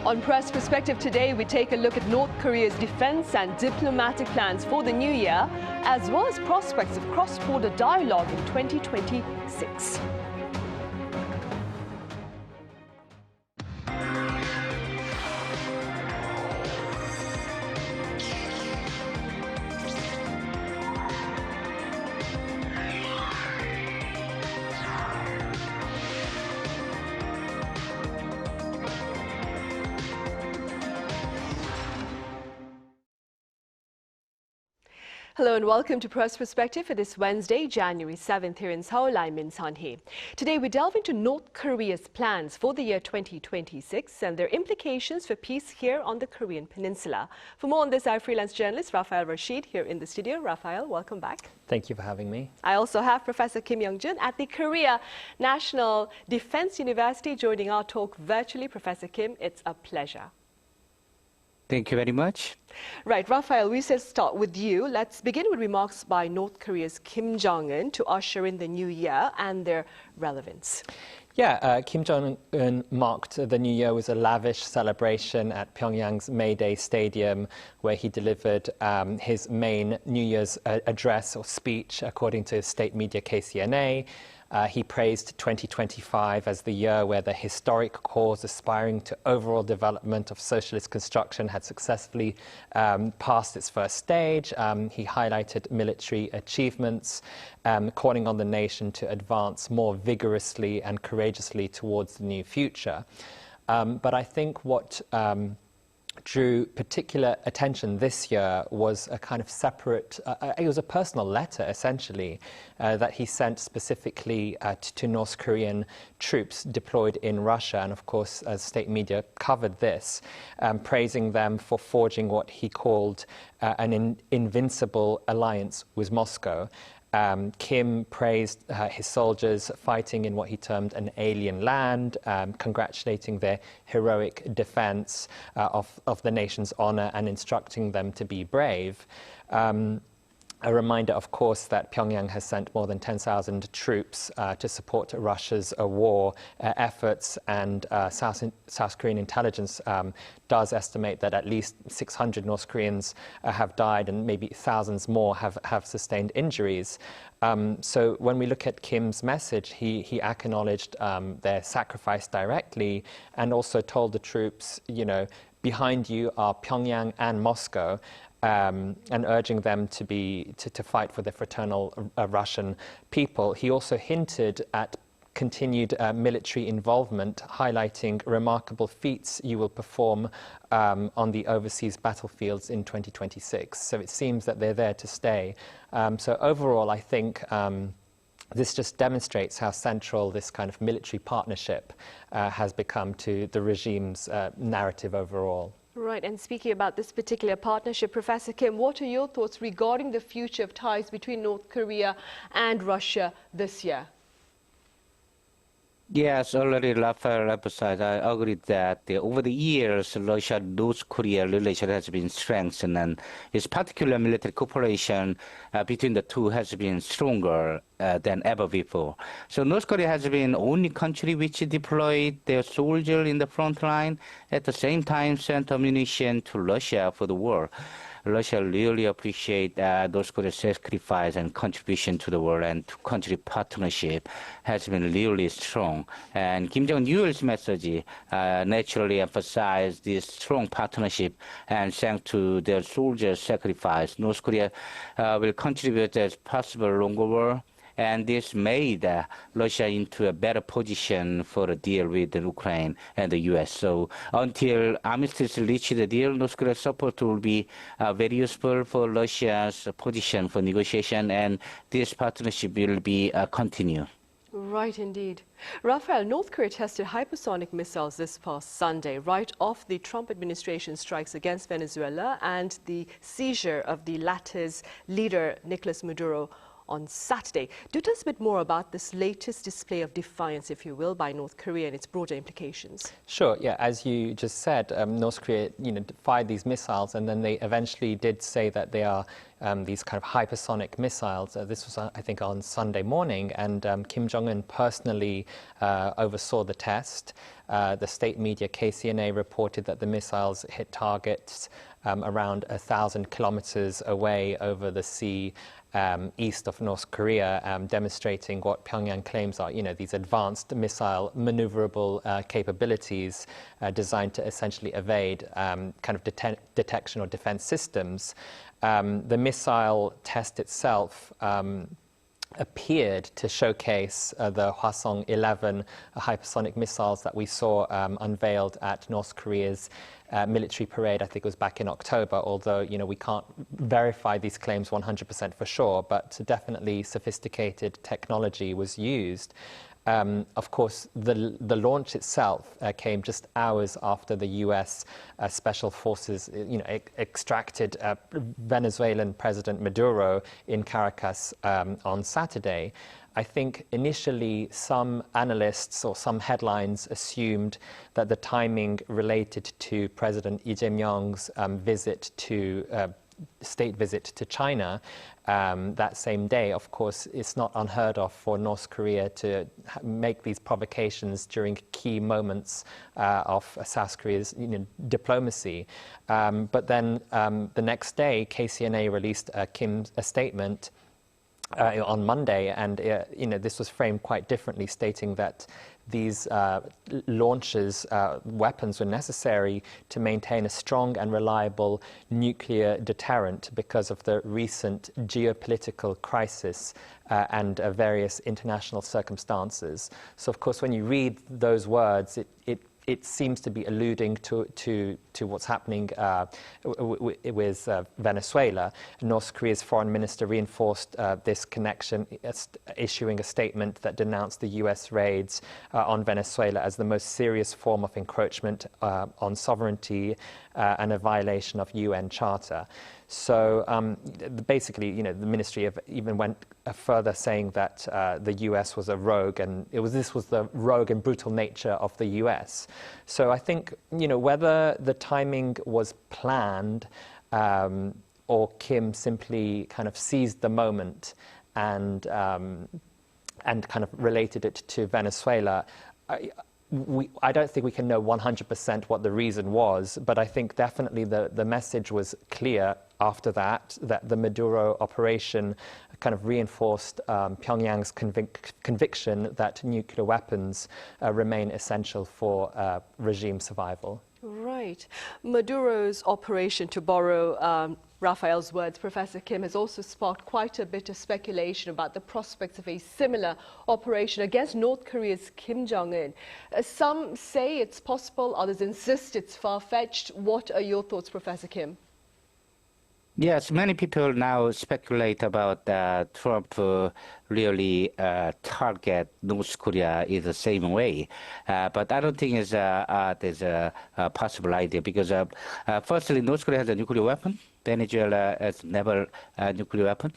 On Press Perspective today, we take a look at North Korea's defense and diplomatic plans for the new year, as well as prospects of cross-border dialogue in 2026. Hello and welcome to Press Perspective for this Wednesday, January 7th here in Seoul. I'm Min Sunhee. Today we delve into North Korea's plans for the year 2026 and their implications for peace here on the Korean peninsula. For more on this, our freelance journalist Raphael Rashid here in the studio. Raphael, welcome back. Thank you for having me. I also have Professor Kim Young-jun at the Korea National Defense University joining our talk virtually. Professor Kim, it's a pleasure. Thank you very much. Right, Raphael, we said start with you. Let's begin with remarks by North Korea's Kim Jong-un to usher in the new year and their relevance. Yeah, Kim Jong-un marked the new year with a lavish celebration at Pyongyang's May Day Stadium, where he delivered his main New Year's address or speech, according to state media KCNA. He praised 2025 as the year where the historic cause aspiring to overall development of socialist construction had successfully passed its first stage. He highlighted military achievements, calling on the nation to advance more vigorously and courageously towards the new future. But I think what drew particular attention this year was a kind of separate, it was a personal letter essentially that he sent specifically to North Korean troops deployed in Russia, and of course state media covered this, praising them for forging what he called an invincible alliance with Moscow. Kim praised his soldiers fighting in what he termed an alien land, congratulating their heroic defense of the nation's honor and instructing them to be brave. A reminder, of course, that Pyongyang has sent more than 10,000 troops to support Russia's war efforts, and South Korean intelligence does estimate that at least 600 North Koreans have died and maybe thousands more have sustained injuries. So when we look at Kim's message, he acknowledged their sacrifice directly and also told the troops, you know, behind you are Pyongyang and Moscow. And urging them to fight for the fraternal Russian people. He also hinted at continued military involvement, highlighting remarkable feats you will perform on the overseas battlefields in 2026. So it seems that they're there to stay. So overall, I think this just demonstrates how central this kind of military partnership has become to the regime's narrative overall. Right, and speaking about this particular partnership, Professor Kim, what are your thoughts regarding the future of ties between North Korea and Russia this year? Yes, already Raphael emphasized. I agree that over the years, Russia-North Korea relation has been strengthened, and its particular military cooperation between the two has been stronger than ever before. So North Korea has been the only country which deployed their soldiers in the front line, at the same time sent ammunition to Russia for the war. Russia really appreciates North Korea's sacrifice and contribution to the war, and two-country partnership has been really strong. And Kim Jong-un's message naturally emphasized this strong partnership, and thanks to their soldiers' sacrifice, North Korea will contribute as possible longer war. And this made Russia into a better position for a deal with Ukraine and the U.S. So until armistice reaches the deal, North Korea's support will be very useful for Russia's position for negotiation, and this partnership will be continue. Right, indeed. Raphael, North Korea tested hypersonic missiles this past Sunday, right off the Trump administration strikes against Venezuela and the seizure of the latter's leader, Nicolas Maduro, on Saturday. Do tell us a bit more about this latest display of defiance, if you will, by North Korea and its broader implications. Sure, yeah, as you just said, North Korea, fired these missiles, and then they eventually did say that they are these kind of hypersonic missiles. This was, I think, on Sunday morning, and Kim Jong-un personally oversaw the test. The state media KCNA reported that the missiles hit targets around 1,000 kilometers away over the sea east of North Korea, demonstrating what Pyongyang claims are, these advanced missile maneuverable capabilities designed to essentially evade kind of detection or defense systems. The missile test itself appeared to showcase the Hwasong-11 hypersonic missiles that we saw unveiled at North Korea's military parade. I think it was back in October, although we can't verify these claims 100% for sure, but definitely sophisticated technology was used. Of course, the launch itself came just hours after the U.S. Special Forces, extracted Venezuelan President Maduro in Caracas on Saturday. I think initially some analysts or some headlines assumed that the timing related to President Lee Jae-myung's state visit to China that same day. Of course, it's not unheard of for North Korea to make these provocations during key moments of South Korea's diplomacy. But then the next day, KCNA released a statement on Monday, and this was framed quite differently, stating that these launches, weapons were necessary to maintain a strong and reliable nuclear deterrent because of the recent geopolitical crisis and various international circumstances. So, of course, when you read those words, it seems to be alluding to what's happening with Venezuela. North Korea's foreign minister reinforced this connection, issuing a statement that denounced the U.S. raids on Venezuela as the most serious form of encroachment on sovereignty and a violation of UN Charter. So basically, the ministry even went further, saying that the U.S. was a rogue, and this was the rogue and brutal nature of the U.S. So I think, whether the timing was planned or Kim simply kind of seized the moment and kind of related it to Venezuela, I don't think we can know 100% what the reason was, but I think definitely the message was clear after that the Maduro operation kind of reinforced Pyongyang's conviction that nuclear weapons remain essential for regime survival. Right. Maduro's operation, to borrow Raphael's words, Professor Kim, has also sparked quite a bit of speculation about the prospects of a similar operation against North Korea's Kim Jong-un. Some say it's possible, others insist it's far-fetched. What are your thoughts, Professor Kim? Yes, many people now speculate about Trump really target North Korea in the same way. But I don't think there's a possible idea because, firstly, North Korea has a nuclear weapon. Venezuela has never a nuclear weapon.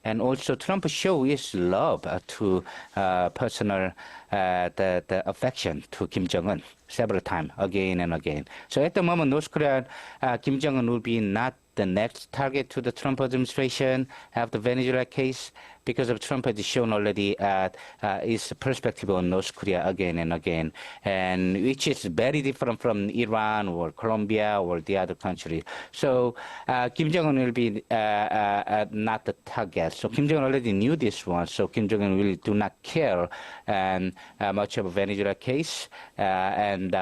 And also, Trump show his love to personal the affection to Kim Jong-un several times, again and again. So at the moment, North Korea, Kim Jong-un will be not the next target to the Trump administration after the Venezuela case, because of Trump has shown already his perspective on North Korea again and again, and which is very different from Iran or Colombia or the other countries. So Kim Jong-un will be not the target. So Kim Jong-un already knew this one. So Kim Jong-un really do not care much of a Venezuela case, and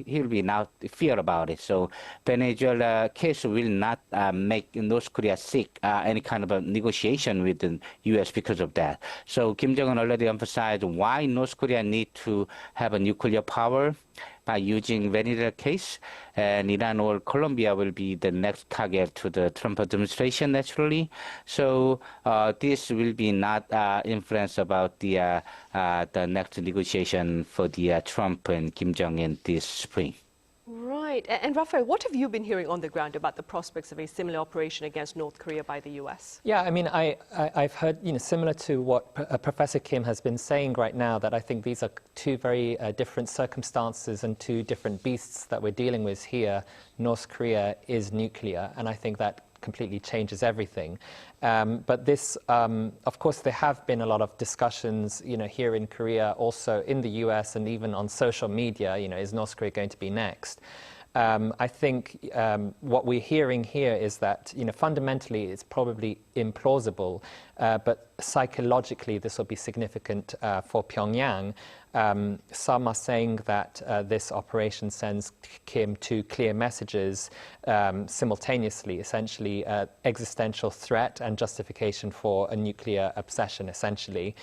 he will be now fear about it. So Venezuela case will not make North Korea seek any kind of a negotiation with the U.S. because of that. So Kim Jong-un already emphasized why North Korea need to have a nuclear power by using Venezuela case, and Iran or Colombia will be the next target to the Trump administration naturally. So this will be not influence about the next negotiation for the Trump and Kim Jong-un this spring. Right. And Raphael, what have you been hearing on the ground about the prospects of a similar operation against North Korea by the U.S.? Yeah, I mean, I've heard, similar to what Professor Kim has been saying right now, that I think these are two very different circumstances and two different beasts that we're dealing with here. North Korea is nuclear, and I think that completely changes everything. But this, of course, there have been a lot of discussions, here in Korea, also in the US, and even on social media, is North Korea going to be next? I think what we're hearing here is that, fundamentally it's probably implausible, but psychologically this will be significant for Pyongyang. Some are saying that this operation sends Kim two clear messages simultaneously, essentially existential threat and justification for a nuclear obsession, essentially.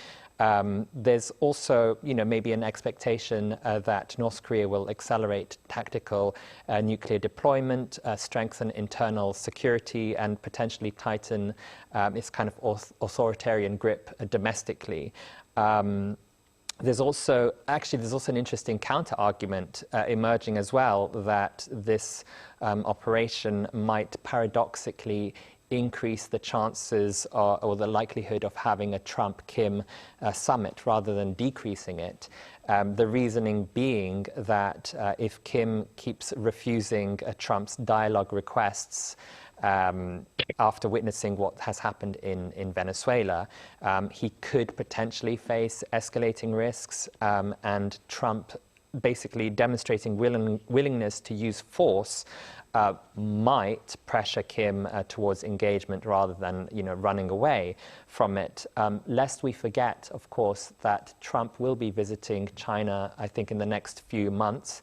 There's also, maybe an expectation that North Korea will accelerate tactical nuclear deployment, strengthen internal security, and potentially tighten its kind of authoritarian grip domestically. There's also an interesting counter-argument emerging as well, that this operation might paradoxically increase the chances or the likelihood of having a Trump-Kim summit rather than decreasing it. The reasoning being that if Kim keeps refusing Trump's dialogue requests after witnessing what has happened in Venezuela, he could potentially face escalating risks, and Trump basically demonstrating willingness to use force might pressure Kim towards engagement rather than running away from it. Lest we forget, of course, that Trump will be visiting China, I think, in the next few months.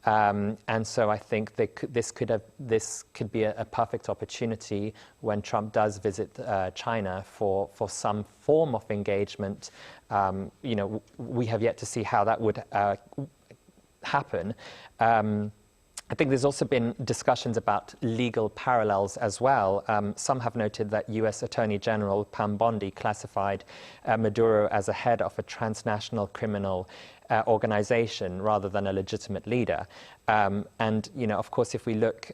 And so I think this could be a perfect opportunity when Trump does visit China for some form of engagement. We have yet to see how that would happen. I think there's also been discussions about legal parallels as well. Some have noted that U.S. Attorney General Pam Bondi classified Maduro as a head of a transnational criminal organization rather than a legitimate leader. And, of course, if we look,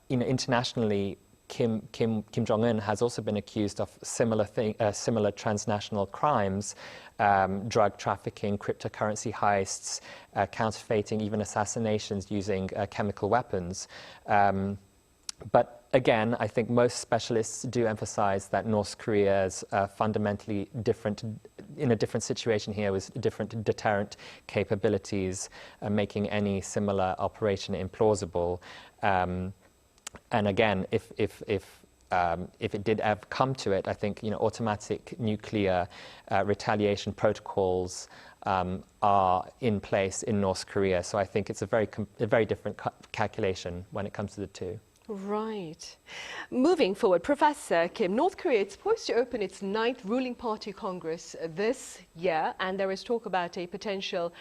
internationally, Kim Jong-un has also been accused of similar transnational crimes, drug trafficking, cryptocurrency heists, counterfeiting, even assassinations using chemical weapons. But again, I think most specialists do emphasize that North Korea is fundamentally different, in a different situation here with different deterrent capabilities, making any similar operation implausible. And again, if it did ever come to it, I think automatic nuclear retaliation protocols are in place in North Korea. So I think it's a very different calculation when it comes to the two. Right. Moving forward, Professor Kim, North Korea is supposed to open its 9th ruling party Congress this year, and there is talk about a potential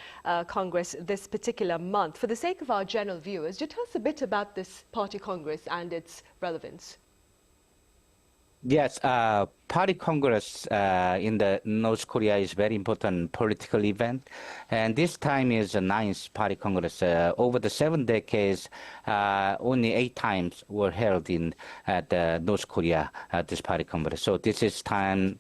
Congress this particular month. For the sake of our general viewers, do tell us a bit about this party Congress and its relevance. Yes, Party Congress in the North Korea is very important political event, and this time is the 9th Party Congress. Over the 7 decades, only 8 times were held in North Korea, this Party Congress. So this is time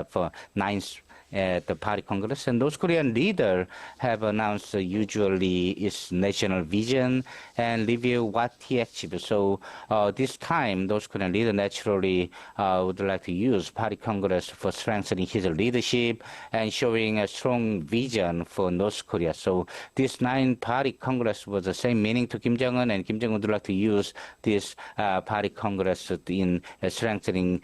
for 9th the Party Congress, and North Korean leaders have announced usually its national vision and review what he achieved. So this time, North Korean leader naturally would like to use Party Congress for strengthening his leadership and showing a strong vision for North Korea. So this 9th Party Congress was the same meaning to Kim Jong-un, and Kim Jong-un would like to use this Party Congress in strengthening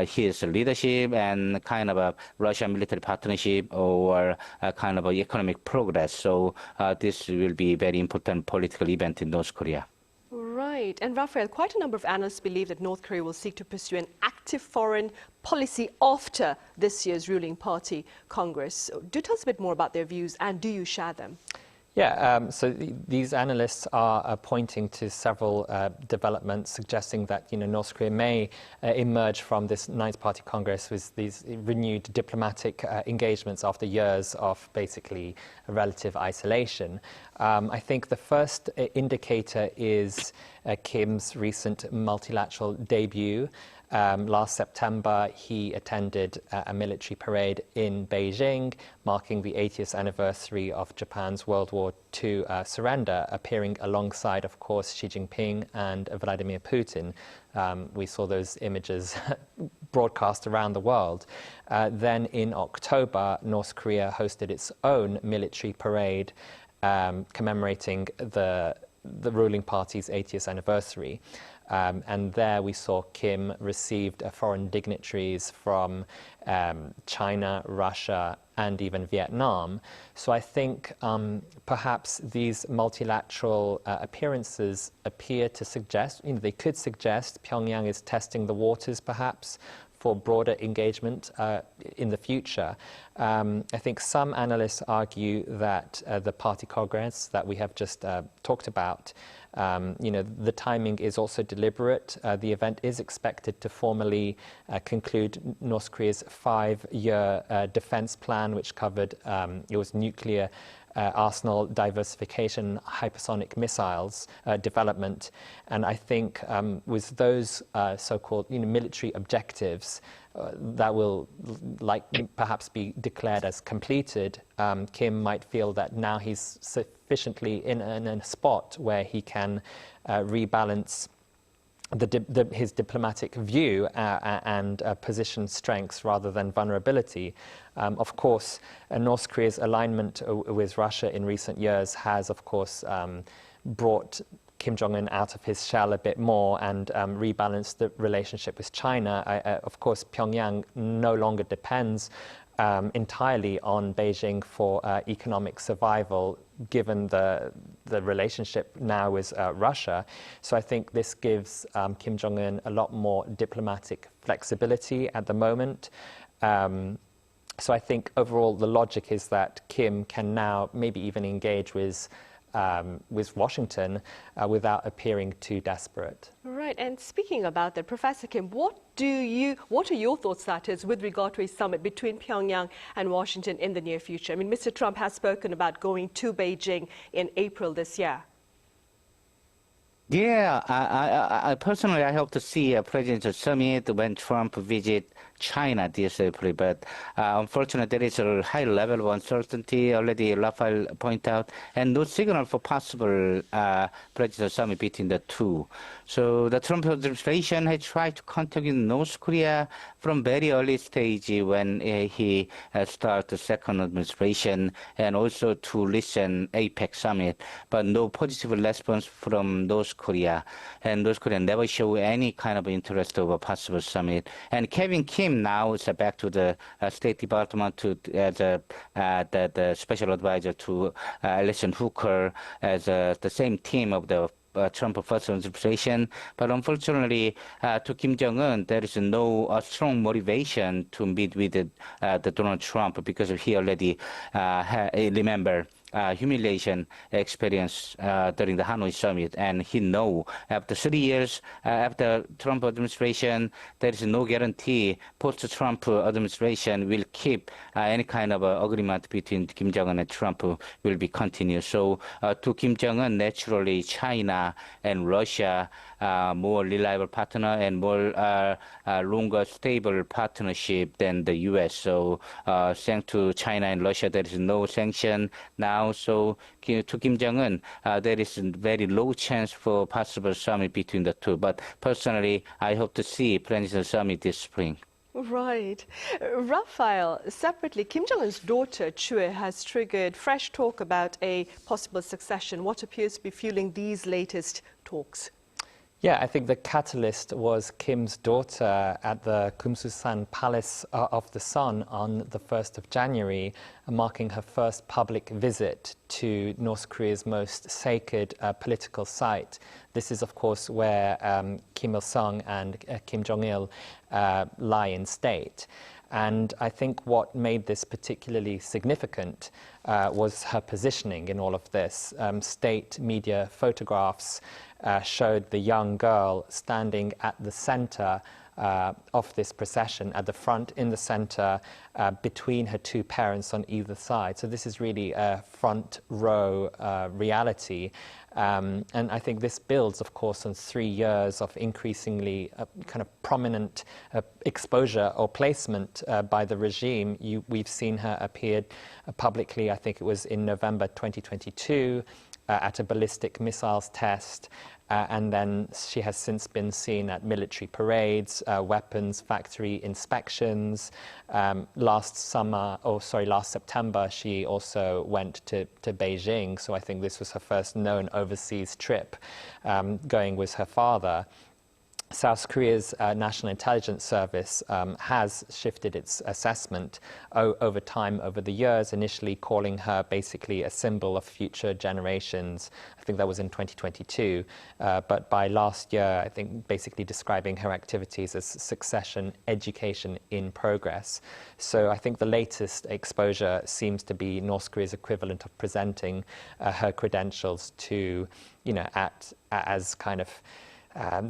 his leadership and kind of a Russian military partnership or kind of economic progress. So this will be a very important political event in North Korea. Right. And Raphael, quite a number of analysts believe that North Korea will seek to pursue an active foreign policy after this year's ruling party Congress. Do tell us a bit more about their views, and do you share them? Yeah, so these analysts are pointing to several developments suggesting that North Korea may emerge from this 9th Party Congress with these renewed diplomatic engagements after years of basically relative isolation. I think the first indicator is Kim's recent multilateral debut. Last September, he attended a military parade in Beijing, marking the 80th anniversary of Japan's World War II surrender, appearing alongside, of course, Xi Jinping and Vladimir Putin. We saw those images broadcast around the world. Then in October, North Korea hosted its own military parade commemorating the ruling party's 80th anniversary. And there we saw Kim received foreign dignitaries from China, Russia, and even Vietnam. So I think perhaps these multilateral appearances appear to suggest, they could suggest Pyongyang is testing the waters perhaps for broader engagement in the future. I think some analysts argue that the party congress that we have just talked about, the timing is also deliberate. The event is expected to formally conclude North Korea's 5-year defense plan, which covered it was nuclear arsenal diversification, hypersonic missiles development. And I think with those so-called military objectives that will perhaps be declared as completed, Kim might feel that now he's sufficiently in a spot where he can rebalance his diplomatic view and position strengths rather than vulnerability. Of course, North Korea's alignment with Russia in recent years has, of course, brought Kim Jong-un out of his shell a bit more and rebalanced the relationship with China. Of course, Pyongyang no longer depends entirely on Beijing for economic survival, given the relationship now with Russia. So I think this gives Kim Jong-un a lot more diplomatic flexibility at the moment. So I think overall the logic is that Kim can now maybe even engage with Washington without appearing too desperate. Right, and speaking about that, Professor Kim, what are your thoughts, that is, with regard to a summit between Pyongyang and Washington in the near future? I mean, Mr. Trump has spoken about going to Beijing in April this year. Yeah, I personally, I hope to see a presidential summit when Trump visit China this April, but unfortunately there is a high level of uncertainty, already Raphael pointed out, and no signal for possible presidential summit between the two. So the Trump administration has tried to contact North Korea from very early stage when he started the second administration, and also to listen APEC summit, but no positive response from North Korea, and North Korea never show any kind of interest of a possible summit. And Kevin Kim now is back to the State Department as the special advisor to Alison Hooker as the same team of the Trump first administration. But unfortunately, to Kim Jong-un, there is no strong motivation to meet with the Donald Trump, because he already remember humiliation experience during the Hanoi summit, and he know after 3 years after Trump administration, there is no guarantee post-Trump administration will keep any kind of agreement between Kim Jong-un and Trump will be continued. So to Kim Jong-un, naturally China and Russia more reliable partner and more longer stable partnership than the U.S. So thanks to China and Russia, there is no sanction now. So to Kim Jong-un, there is a very low chance for possible summit between the two. But personally, I hope to see presidential summit this spring. Right. Raphael, separately, Kim Jong-un's daughter, Chue, has triggered fresh talk about a possible succession. What appears to be fueling these latest talks? Yeah, I think the catalyst was Kim's daughter at the Kumsusan Palace of the Sun on the 1st of January, marking her first public visit to North Korea's most sacred political site. This is, of course, where Kim Il-sung and Kim Jong-il lie in state. And I think what made this particularly significant was her positioning in all of this. State media photographs showed the young girl standing at the center of this procession at the front, in the center, between her two parents on either side. So this is really a front row reality. And I think this builds, of course, on 3 years of increasingly kind of prominent exposure or placement by the regime. We've seen her appear publicly, I think it was in November 2022, at a ballistic missiles test. And then she has since been seen at military parades, weapons factory inspections. Last September, she also went to Beijing. So I think this was her first known overseas trip, going with her father. South Korea's National Intelligence Service has shifted its assessment over time, over the years, initially calling her basically a symbol of future generations. I think that was in 2022. But by last year, I think basically describing her activities as succession education in progress. So I think the latest exposure seems to be North Korea's equivalent of presenting her credentials to, as kind of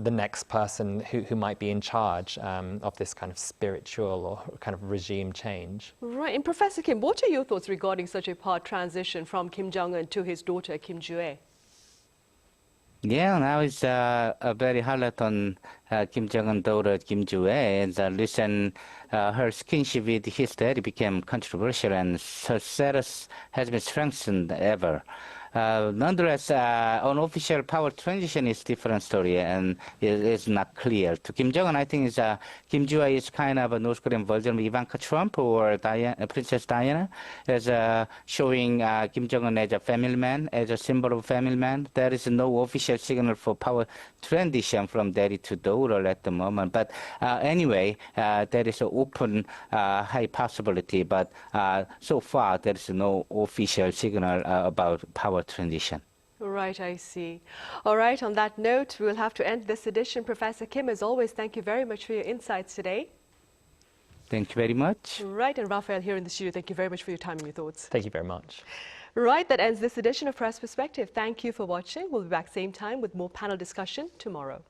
the next person who might be in charge of this kind of spiritual or kind of regime change. Right. And Professor Kim, what are your thoughts regarding such a power transition from Kim Jong-un to his daughter, Kim Joo-ae? Yeah, now it's a very highlight on Kim Jong-un's daughter, Kim Joo-ae. And recent, her skinship with his daddy became controversial, and her status has been strengthened ever. Nonetheless, unofficial power transition is a different story, and it is not clear. To Kim Jong-un, I think Kim Joo-ae is kind of a North Korean version of Ivanka Trump or Princess Diana, as showing Kim Jong-un as a family man, as a symbol of a family man. There is no official signal for power transition from daddy to daughter at the moment. But anyway, there is an open high possibility, but so far there is no official signal about power transition. Right, I see. All right, on that note, we'll have to end this edition. Professor Kim, as always, thank you very much for your insights today. Thank you very much. Right, and Raphael here in the studio, thank you very much for your time and your thoughts. Thank you very much. Right, that ends this edition of Press Perspective. Thank you for watching. We'll be back same time with more panel discussion tomorrow.